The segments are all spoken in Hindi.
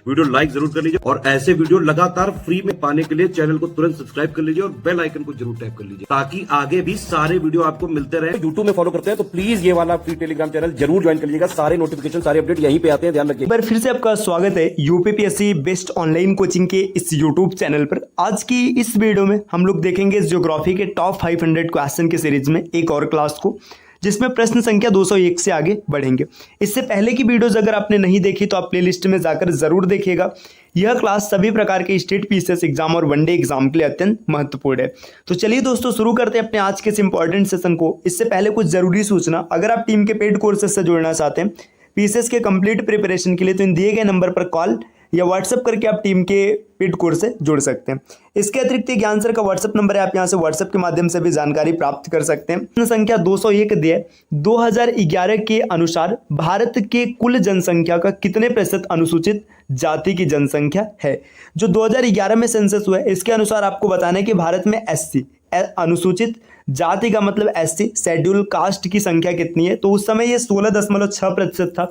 वीडियो लाइक जरूर कर लीजिए और ऐसे वीडियो लगातार फ्री में पाने के लिए चैनल को तुरंत सब्सक्राइब कर लीजिए और बेल आइकन को जरूर टैप कर लीजिए ताकि आगे भी सारे वीडियो आपको मिलते रहे। यूट्यूब में फॉलो करते हैं तो प्लीज ये वाला फ्री टेलीग्राम चैनल जरूर ज्वाइन कर लीजिएगा। सारे नोटिफिकेशन सारे अपडेट यहीं पे आते हैं, ध्यान रखिए। एक बार फिर से आपका स्वागत है यूपीपीएससी बेस्ट ऑनलाइन कोचिंग के इस यूट्यूब चैनल पर। आज की इस वीडियो में हम लोग देखेंगे ज्योग्राफी के टॉप 500 क्वेश्चन के सीरीज में एक और क्लास को, जिसमें प्रश्न संख्या 201 से आगे बढ़ेंगे। इससे पहले की वीडियोस अगर आपने नहीं देखी तो आप प्लेलिस्ट में जाकर जरूर देखिएगा। यह क्लास सभी प्रकार के स्टेट पीसीएस एग्जाम और वनडे एग्जाम के लिए अत्यंत महत्वपूर्ण है। तो चलिए दोस्तों शुरू करते हैं अपने आज के इस इंपॉर्टेंट सेशन को। इससे पहले कुछ जरूरी सूचना, अगर आप टीम के पेड कोर्सेज से जुड़ना चाहते हैं पीसीएस के कंप्लीट प्रिपरेशन के लिए, तो इन दिए गए नंबर पर कॉल या व्हाट्सएप करके आप टीम के पेड कोर्स से जुड़ सकते हैं। इसके अतिरिक्त ज्ञान सर का व्हाट्सएप नंबर है, आप यहां से व्हाट्सएप के माध्यम से भी जानकारी प्राप्त कर सकते हैं। प्रश्न संख्या 201 दिए, 2011 के अनुसार भारत के कुल जनसंख्या का कितने प्रतिशत अनुसूचित जाति की जनसंख्या है। जो 2011 में सेंसस हुआ है इसके अनुसार आपको बताना है कि भारत में एससी अनुसूचित जाति का मतलब एससी शेड्यूल कास्ट की संख्या कितनी है। तो उस समय ये 16.6% था,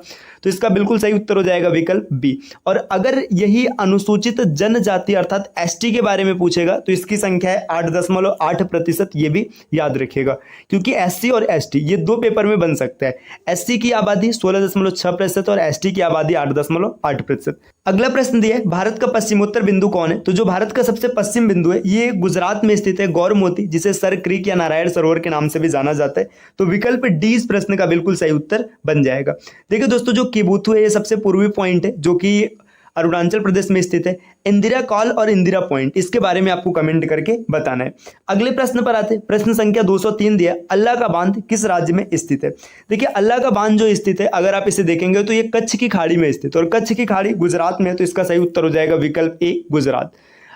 तो इसका बिल्कुल सही उत्तर हो जाएगा विकल्प बी। और अगर यही अनुसूचित जनजाति अर्थात एसटी के बारे में पूछेगा तो इसकी संख्या है 8.8%। ये भी याद रखिएगा क्योंकि एससी और एसटी ये दो पेपर में बन सकता है। एससी की आबादी 16.6% और एसटी की आबादी 8.8%। अगला प्रश्न दिया है, भारत का पश्चिमोत्तर बिंदु कौन है। तो जो भारत का सबसे पश्चिम बिंदु है ये गुजरात में स्थित है, गौरमोती, जिसे सर क्रीक या नारायण सरोवर के नाम से भी जाना जाता है। तो विकल्प डी इस प्रश्न का बिल्कुल सही उत्तर बन जाएगा। देखिए दोस्तों, जो किबुथु है ये सबसे पूर्वी पॉइंट है जो कि अरुणाचल प्रदेश में स्थित है। इंदिरा कॉल और इंदिरा पॉइंट, इसके बारे में आपको कमेंट करके बताना है। अगले प्रश्न पर आते, प्रश्न संख्या 203 दिया, अल्लाह का बांध किस राज्य में स्थित है। देखिए अल्लाह का बांध जो स्थित है, अगर आप इसे देखेंगे तो ये कच्छ की खाड़ी में स्थित है और कच्छ की खाड़ी गुजरात में है, तो इसका सही उत्तर हो जाएगा विकल्प ए गुजरात।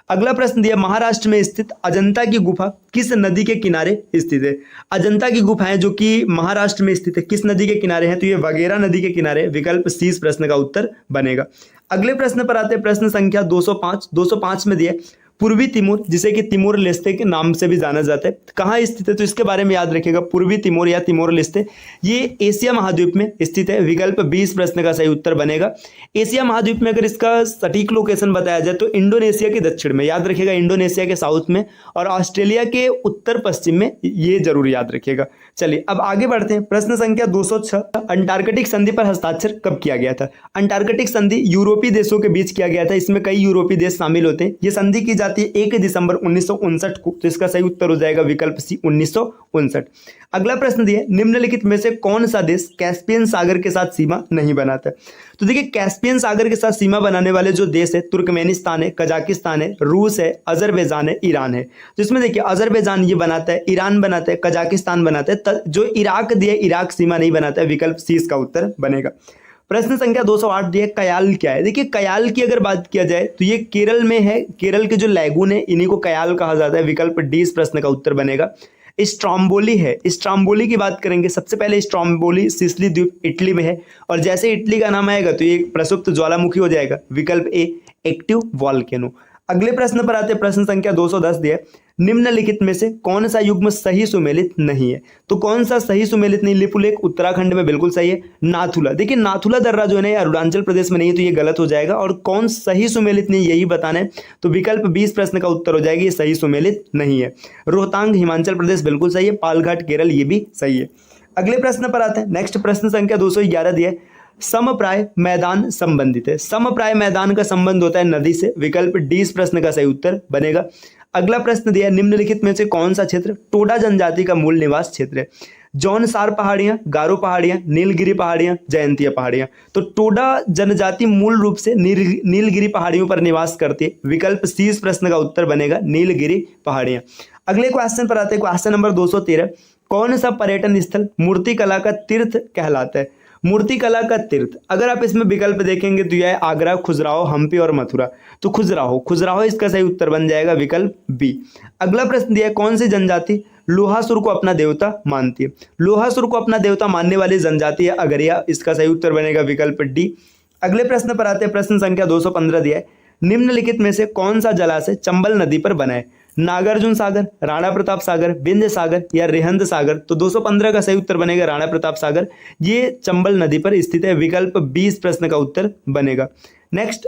अगला प्रश्न दिया, महाराष्ट्र में स्थित अजंता की गुफा किस नदी के किनारे स्थित है। अजंता की गुफाएं जो कि महाराष्ट्र में स्थित है किस नदी के किनारे हैं, तो ये वगैरा नदी के किनारे। विकल्प सी इस प्रश्न का उत्तर बनेगा। अगले प्रश्न पर आते हैं, प्रश्न संख्या 205 में दिया, पूर्वी तिमोर जिसे कि तिमोर लेस्ते के नाम से भी जाना जाता है, कहाँ स्थित है। तो इसके बारे में याद रखिएगा, पूर्वी तिमोर या तिमोर लेस्ते ये एशिया महाद्वीप में स्थित है। विकल्प 20 प्रश्न का सही उत्तर बनेगा। एशिया महाद्वीप में अगर इसका सटीक लोकेशन बताया जाए तो इंडोनेशिया के दक्षिण में, याद रखिएगा इंडोनेशिया के साउथ में, और ऑस्ट्रेलिया के उत्तर पश्चिम में, ये जरूर याद रखिएगा। चलिए अब आगे बढ़ते हैं। प्रश्न संख्या 206, अंटार्कटिक संधि पर हस्ताक्षर कब किया गया था। अंटार्कटिक संधि यूरोपीय देशों के बीच किया गया था, इसमें कई यूरोपीय देश शामिल होते हैं। ये संधि की 1 दिसंबर 1959 को, तो इसका सही उत्तर हो जाएगा विकल्प सी 1959। अगला प्रश्न दिया, निम्नलिखित में से कौन सा देश कैस्पियन सागर के साथ सीमा नहीं बनाता। तो देखिए कैस्पियन सागर के साथ सीमा बनाने वाले जो देश है, तुर्कमेनिस्तान है, कजाकिस्तान है, रूस है, अजरबैजान है, ईरान है। तो इसमें देखिए अजरबैजान ये बनाता है, ईरान बनाता है, कजाकिस्तान बनाता है, जो इराक दिया इराक सीमा नहीं बनाता है। विकल्प सी इसका उत्तर बनेगा। प्रश्न संख्या 208 दिया, कयाल क्या है। देखिए कयाल की अगर बात किया जाए तो ये केरल में है, केरल के जो लैगून है इन्हीं को कयाल कहा जाता है। विकल्प डी इस प्रश्न का उत्तर बनेगा। स्ट्रोम्बोली है, स्ट्रोम्बोली की बात करेंगे। सबसे पहले स्ट्रोम्बोली सिसिली द्वीप इटली में है, और जैसे इटली का नाम आएगा तो ये प्रसुप्त ज्वालामुखी हो जाएगा। विकल्प ए एक्टिव वॉल्केनो। अगले प्रश्न पर आते हैं, प्रश्न संख्या 210 दिया, निम्नलिखित में से कौन सा युग्म सही सुमेलित नहीं है। तो कौन सा सही सुमेलित नहीं, लिपुलेख उत्तराखंड में बिल्कुल सही है। नाथुला, देखिए नाथुला दर्रा जो है अरुणाचल प्रदेश में नहीं है, तो ये गलत हो जाएगा। और कौन सही सुमेलित नहीं यही बताना है, तो विकल्प 20 प्रश्न का उत्तर हो जाएगा, ये सही सुमेलित नहीं है। रोहतांग हिमाचल प्रदेश बिल्कुल सही है, पालघाट केरल ये भी सही है। अगले प्रश्न पर आते हैं, नेक्स्ट प्रश्न संख्या 211 दिया, समप्राय मैदान संबंधित है। समप्राय मैदान का संबंध होता है नदी से। विकल्प डी इस प्रश्न का सही उत्तर बनेगा। अगला प्रश्न दिया, निम्नलिखित में से कौन सा क्षेत्र टोडा जनजाति का मूल निवास क्षेत्र है। जौनसार पहाड़ियां, गारो पहाड़ियां, नीलगिरी पहाड़ियां, जयंतिया पहाड़ियां। तो टोडा जनजाति मूल रूप से नीलगिरी पहाड़ियों पर निवास करती है। विकल्प सी इस प्रश्न का उत्तर बनेगा, नीलगिरी पहाड़ियां। अगले क्वेश्चन पर आते हैं, क्वेश्चन नंबर 213, कौन सा पर्यटन स्थल मूर्तिकला का तीर्थ कहलाता है। मूर्तिकला का तीर्थ, अगर आप इसमें विकल्प देखेंगे तो यह है आगरा, खजुराहो, हम्पी और मथुरा। तो खजुराहो इसका सही उत्तर बन जाएगा, विकल्प बी। अगला प्रश्न दिया है, कौन सी जनजाति लोहासुर को अपना देवता मानती है। लोहासुर को अपना देवता मानने वाली जनजाति है अगरिया, इसका सही उत्तर बनेगा विकल्प डी। अगले प्रश्न पर आते हैं, प्रश्न संख्या 215 दिया है, निम्नलिखित में से कौन सा जलाशय चंबल नदी पर बना है। नागार्जुन सागर, राणा प्रताप सागर, विंध्य सागर या रेहंद सागर। तो 215 का सही उत्तर बनेगा राणा प्रताप सागर, ये चंबल नदी पर स्थित है। विकल्प 20 प्रश्न का उत्तर बनेगा। नेक्स्ट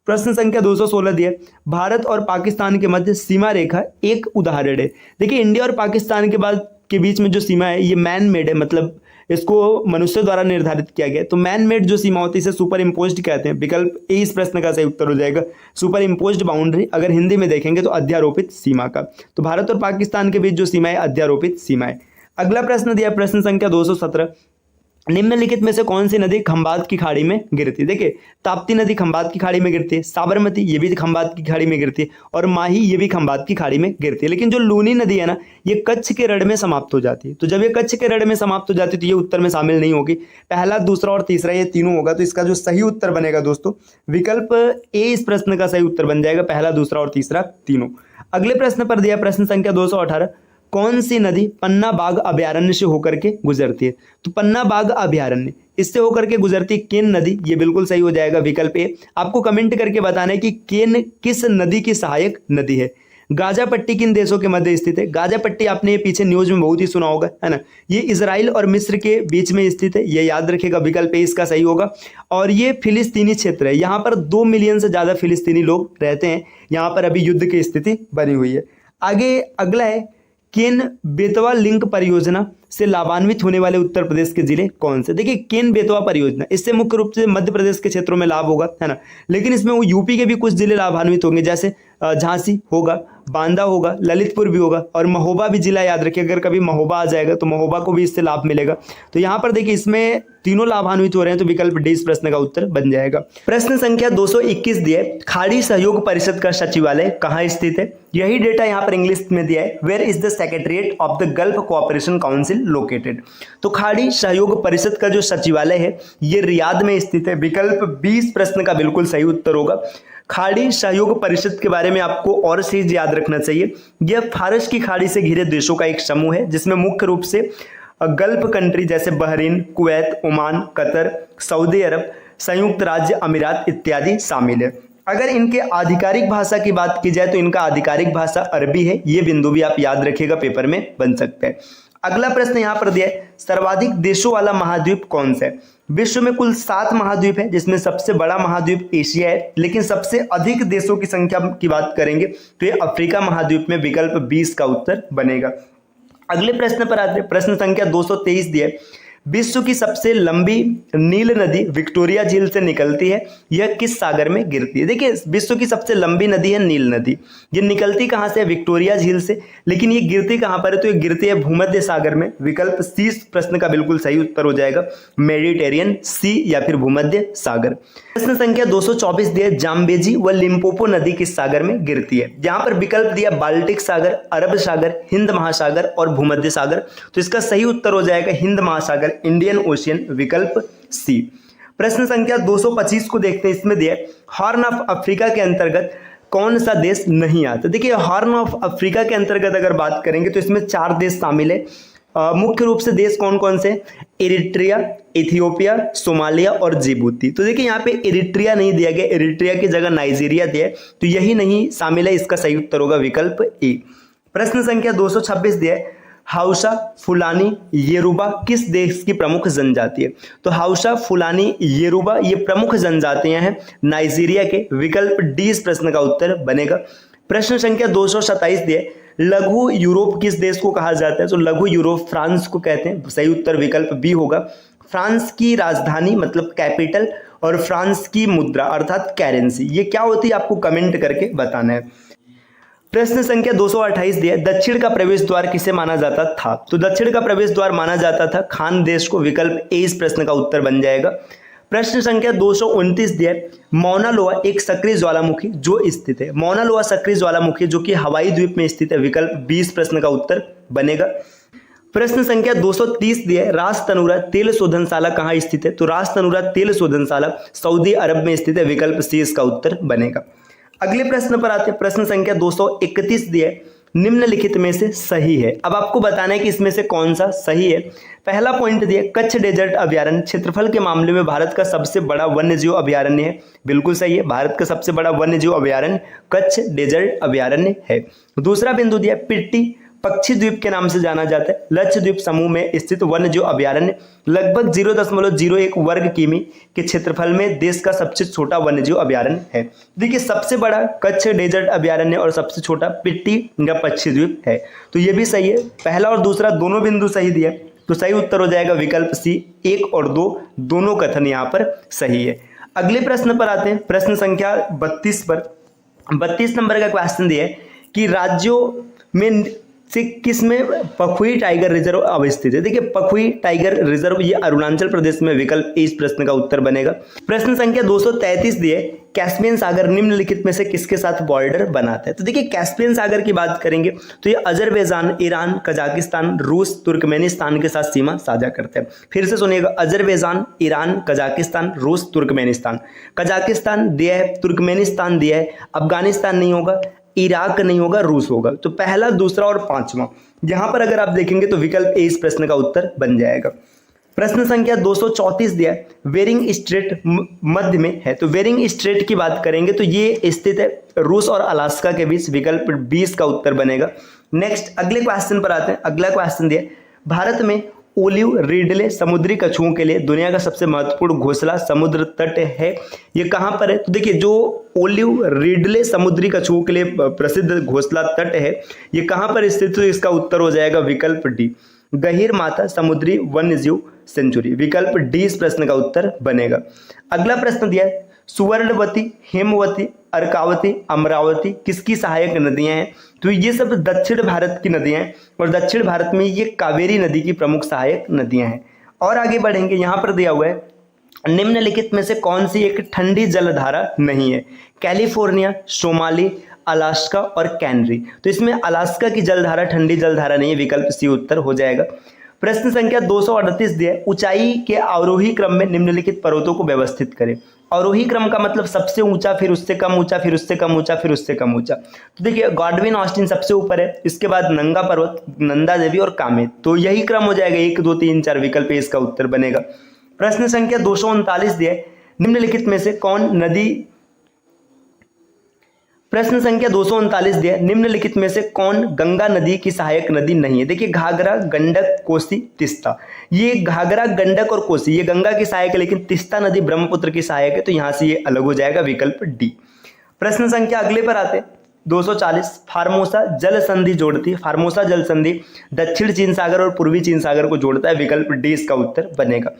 प्रश्न संख्या 216 दिया है, भारत और पाकिस्तान के मध्य सीमा रेखा एक उदाहरण है। देखिए इंडिया और पाकिस्तान के बीच में जो सीमा है ये मैन मेड है, मतलब इसको मनुष्य द्वारा निर्धारित किया गया है। तो मैन मेड जो सीमा होती है इसे सुपर इम्पोज्ड कहते हैं। विकल्प ए इस प्रश्न का सही उत्तर हो जाएगा। सुपर इम्पोज्ड बाउंड्री अगर हिंदी में देखेंगे तो अध्यारोपित सीमा का। तो भारत और पाकिस्तान के बीच जो सीमा है अध्यारोपित सीमा है। अगला प्रश्न दिया प्रश्न संख्या 217, निम्नलिखित में से कौन सी नदी खंबात की खाड़ी में गिरती है। देखिए ताप्ती नदी खंबात की खाड़ी में गिरती है, साबरमती ये भी खंबात की खाड़ी में गिरती है, और माही ये भी खंबात की खाड़ी में गिरती है। लेकिन जो लूनी नदी है ना ये कच्छ के रण में समाप्त हो जाती है। तो जब ये कच्छ के रण में समाप्त हो जाती है तो ये उत्तर में शामिल नहीं होगी। पहला, दूसरा और तीसरा ये तीनों होगा। तो इसका जो सही उत्तर बनेगा दोस्तों विकल्प ए इस प्रश्न का सही उत्तर बन जाएगा, पहला, दूसरा और तीसरा तीनों। अगले प्रश्न पर दिया प्रश्न संख्या 218, कौन सी नदी पन्ना बाग अभयारण्य से होकर के गुजरती है। तो पन्ना बाग अभयारण्य इससे होकर के गुजरती केन नदी, ये बिल्कुल सही हो जाएगा विकल्प ए। आपको कमेंट करके बताना है कि केन किस नदी की सहायक नदी है। गाजा पट्टी किन देशों के मध्य स्थित है। गाजा पट्टी आपने ये पीछे न्यूज में बहुत ही सुना होगा, है ना। ये इजराइल और मिस्र के बीच में स्थित है, ये याद रखेगा, विकल्प ए इसका सही होगा। और ये फिलिस्तीनी क्षेत्र है, यहाँ पर 2 मिलियन से ज्यादा फिलिस्तीनी लोग रहते हैं। यहाँ पर अभी युद्ध की स्थिति बनी हुई है। आगे अगला है, केन बेतवा लिंक परियोजना से लाभान्वित होने वाले उत्तर प्रदेश के जिले कौन से। देखिए केन बेतवा परियोजना इससे मुख्य रूप से मध्य प्रदेश के क्षेत्रों में लाभ होगा, है ना। लेकिन इसमें वो यूपी के भी कुछ जिले लाभान्वित होंगे, जैसे झांसी होगा, बांदा होगा, ललितपुर भी होगा, और महोबा भी जिला याद रखिए। अगर कभी महोबा आ जाएगा तो महोबा को भी इससे लाभ मिलेगा। तो यहाँ पर देखिए इसमें तीनों लाभान्वित हो रहे हैं, तो विकल्प डी इस प्रश्न का उत्तर बन जाएगा। प्रश्न संख्या 221 दिया है, खाड़ी सहयोग परिषद का सचिवालय कहाँ स्थित है। यही डेटा यहाँ पर इंग्लिश में दिया है, where is the secretariat of the Gulf cooperation council located. तो खाड़ी सहयोग परिषद का जो सचिवालय है ये रियाद में स्थित है, विकल्प 20 प्रश्न का बिल्कुल सही उत्तर होगा। खाड़ी सहयोग परिषद के बारे में आपको और चीज याद रखना चाहिए, यह फारस की खाड़ी से घिरे देशों का एक समूह है जिसमें मुख्य रूप से गल्फ कंट्री जैसे Bahrain, Kuwait, Oman, Qatar, Saudi Arabia, संयुक्त राज्य अमीरात इत्यादि शामिल है। अगर इनके आधिकारिक भाषा की बात की जाए तो इनका आधिकारिक भाषा अरबी है, ये बिंदु भी आप याद रखिएगा, पेपर में बन सकता है। अगला प्रश्न यहाँ पर दिया है, सर्वाधिक देशों वाला महाद्वीप कौन सा है। विश्व में कुल 7 महाद्वीप है जिसमें सबसे बड़ा महाद्वीप एशिया है, लेकिन सबसे अधिक देशों की संख्या की बात करेंगे तो ये अफ्रीका महाद्वीप में, विकल्प 20 का उत्तर बनेगा। अगले प्रश्न पर आते हैं, प्रश्न संख्या 223 दिया है, विश्व की सबसे लंबी नील नदी विक्टोरिया झील से निकलती है, यह किस सागर में गिरती है। देखिए विश्व की सबसे लंबी नदी है नील नदी, ये निकलती कहाँ से है, विक्टोरिया झील से, लेकिन ये गिरती कहाँ पर है, तो ये गिरती है भूमध्य सागर में, विकल्प सी प्रश्न का बिल्कुल सही उत्तर हो जाएगा, मेडिटेरियन सी या फिर भूमध्य सागर। प्रश्न संख्या 224 दिया, जाम्बेजी व लिम्पोपो नदी किस सागर में गिरती है। यहाँ पर विकल्प दिया बाल्टिक सागर, अरब सागर, हिंद महासागर और भूमध्य सागर। तो इसका सही उत्तर हो जाएगा हिंद महासागर, इंडियन ओशियन, विकल्प सी। प्रश्न संख्या 225 को देखते हैं, इसमें दिया हॉर्न ऑफ अफ्रीका के अंतर्गत कौन सा देश नहीं आता। देखिए हॉर्न ऑफ अफ्रीका के अंतर्गत अगर बात करेंगे तो इसमें 4 देश शामिल है। मुख्य रूप से देश कौन कौन से, इरिट्रिया, इथियोपिया, सोमालिया और जिबूती। तो देखिए यहाँ पे इरिट्रिया नहीं दिया गया, इरिट्रिया की जगह नाइजीरिया दिया है, तो यही नहीं शामिल है, इसका सही उत्तर होगा विकल्प ए। प्रश्न संख्या 226 दिया है, हाउसा, फुलानी, येरुबा किस देश की प्रमुख जनजाति है। तो हाउसा, फुलानी, येरुबा ये प्रमुख जनजातियां हैं नाइजीरिया के, विकल्प डी इस प्रश्न का उत्तर बनेगा। प्रश्न संख्या 227 दिया है, लघु यूरोप किस देश को कहा जाता है। तो लघु यूरोप फ्रांस को कहते हैं, सही उत्तर विकल्प बी होगा। फ्रांस की राजधानी मतलब कैपिटल और फ्रांस की मुद्रा अर्थात करेंसी ये क्या होती है आपको कमेंट करके बताना है। प्रश्न संख्या 228 दिया, दक्षिण का प्रवेश द्वार किसे माना जाता था। तो दक्षिण का प्रवेश द्वार माना जाता था खान देश को, विकल्प ए इस प्रश्न का उत्तर बन जाएगा। प्रश्न संख्या 229 दिया, मौना लोआ एक सक्रिय ज्वालामुखी जो स्थित है। मौना लोआ सक्रिय ज्वालामुखी जो कि हवाई द्वीप में स्थित है, विकल्प 20 प्रश्न का उत्तर बनेगा। प्रश्न संख्या 230 दिया, रास तनुरा तेल शोधनशाला कहाँ स्थित है। तो रास तनुरा तेल शोधनशाला सऊदी अरब में स्थित है, विकल्प सी इसका उत्तर बनेगा। अगले प्रश्न पर आते हैं, प्रश्न संख्या 231 दिया, निम्नलिखित में से सही है। अब आपको बताना है कि इसमें से कौन सा सही है। पहला पॉइंट दिया, कच्छ डेजर्ट अभयारण्य क्षेत्रफल के मामले में भारत का सबसे बड़ा वन्यजीव अभयारण्य है, बिल्कुल सही है, भारत का सबसे बड़ा वन्यजीव अभयारण्य कच्छ डेजर्ट अभयारण्य है। दूसरा बिंदु दिया, पिट्टी पक्षी के नाम से जाना जाता है। लक्षद्वीप समूह में स्थित वन्यजीव अभयारण्य लगभग 0.01 वर्ग किमी के क्षेत्रफल में देश का सबसे छोटा वन्यजीव अभयारण्य है। देखिए सबसे बड़ा कच्छ डेजर्ट अभयारण्य और सबसे छोटा पिट्टी या पक्षी द्वीप है। तो ये भी सही है, पहला और दूसरा दोनों बिंदु सही दिया, तो सही उत्तर हो जाएगा विकल्प सी, 1 और 2 दोनों कथन यहाँ पर सही है। अगले प्रश्न पर आते हैं, प्रश्न संख्या 32 पर। 32 नंबर का क्वेश्चन दिया है कि राज्यों में से किस में पखुई टाइगर रिजर्व अवस्थित है। देखिए पखुई टाइगर रिजर्व ये अरुणाचल प्रदेश में, विकल्प इस प्रश्न का उत्तर बनेगा। प्रश्न संख्या 233 दिए, कैस्पियन सागर निम्नलिखित में से किसके साथ बॉर्डर बनाता है। तो देखिए कैस्पियन सागर की बात करेंगे तो ये अजरबैजान, ईरान, कजाकिस्तान, रूस, तुर्कमेनिस्तान के साथ सीमा साझा करते हैं। फिर से सुनिएगा, अजरबैजान, ईरान, कजाकिस्तान, रूस, तुर्कमेनिस्तान। कजाकिस्तान दिया है, तुर्कमेनिस्तान दिया है, अफगानिस्तान नहीं होगा, इराक नहीं होगा, रूस होगा। तो पहला, दूसरा और पांचवा यहां पर अगर आप देखेंगे तो विकल्प ए इस प्रश्न का उत्तर बन जाएगा। प्रश्न संख्या 234 दिया है, वेरिंग स्ट्रेट मध्य में है। तो वेरिंग स्ट्रेट की बात करेंगे तो ये स्थित है रूस और अलास्का के बीच, विकल्प 20 का उत्तर बनेगा। नेक्स्ट अगले क्वेश्चन पर आते हैं। अगला क्वेश्चन दिया, भारत में ओलिव रिडले समुद्री कछुओं के लिए दुनिया का सबसे महत्वपूर्ण घोंसला समुद्र तट है, ये कहां पर है। तो देखिए जो ओलिव रिडले समुद्री कछुओं के लिए प्रसिद्ध घोंसला तट है ये कहां पर स्थित है, इसका उत्तर हो जाएगा विकल्प डी, गहीर माता समुद्री वन्यजीव सेंचुरी, विकल्प डी इस प्रश्न का उत्तर बनेगा। अगला प्रश्न दिया है, सुवर्णवती, हेमवती, अर्कावती, अमरावती किसकी सहायक नदियां हैं। तो ये सब दक्षिण भारत की नदियां हैं और दक्षिण भारत में ये कावेरी नदी की प्रमुख सहायक नदियां हैं। और आगे बढ़ेंगे, यहां पर दिया हुआ है निम्नलिखित में से कौन सी एक ठंडी जलधारा नहीं है। कैलिफोर्निया, सोमाली, अलास्का और कैनरी। तो इसमें अलास्का की जलधारा ठंडी जलधारा नहीं है, विकल्प सी उत्तर हो जाएगा। प्रश्न संख्या 238 दिया, ऊंचाई के आरोही क्रम में निम्नलिखित पर्वतों को व्यवस्थित करें। आरोही क्रम का मतलब सबसे ऊंचा, फिर उससे कम ऊंचा, फिर उससे कम ऊंचा, फिर उससे कम ऊंचा। तो देखिए गॉडविन ऑस्टिन सबसे ऊपर है, इसके बाद नंगा पर्वत, नंदा देवी और कामेत। तो यही क्रम हो जाएगा 1 2 3 4, विकल्प इसका उत्तर बनेगा। प्रश्न संख्या 239 दिया, निम्नलिखित में से कौन नदी, प्रश्न संख्या 239 दिया, निम्नलिखित में से कौन गंगा नदी की सहायक नदी नहीं है। देखिए घाघरा, गंडक, कोसी, तिस्ता। ये घाघरा, गंडक और कोसी ये गंगा की सहायक है, लेकिन तिस्ता नदी ब्रह्मपुत्र की सहायक है, तो यहां से ये अलग हो जाएगा, विकल्प डी। प्रश्न संख्या अगले पर आते हैं 240, फार्मोसा जल संधि जोड़ती है। फार्मोसा जल संधि दक्षिण चीन सागर और पूर्वी चीन सागर को जोड़ता है, विकल्प डी इसका उत्तर बनेगा।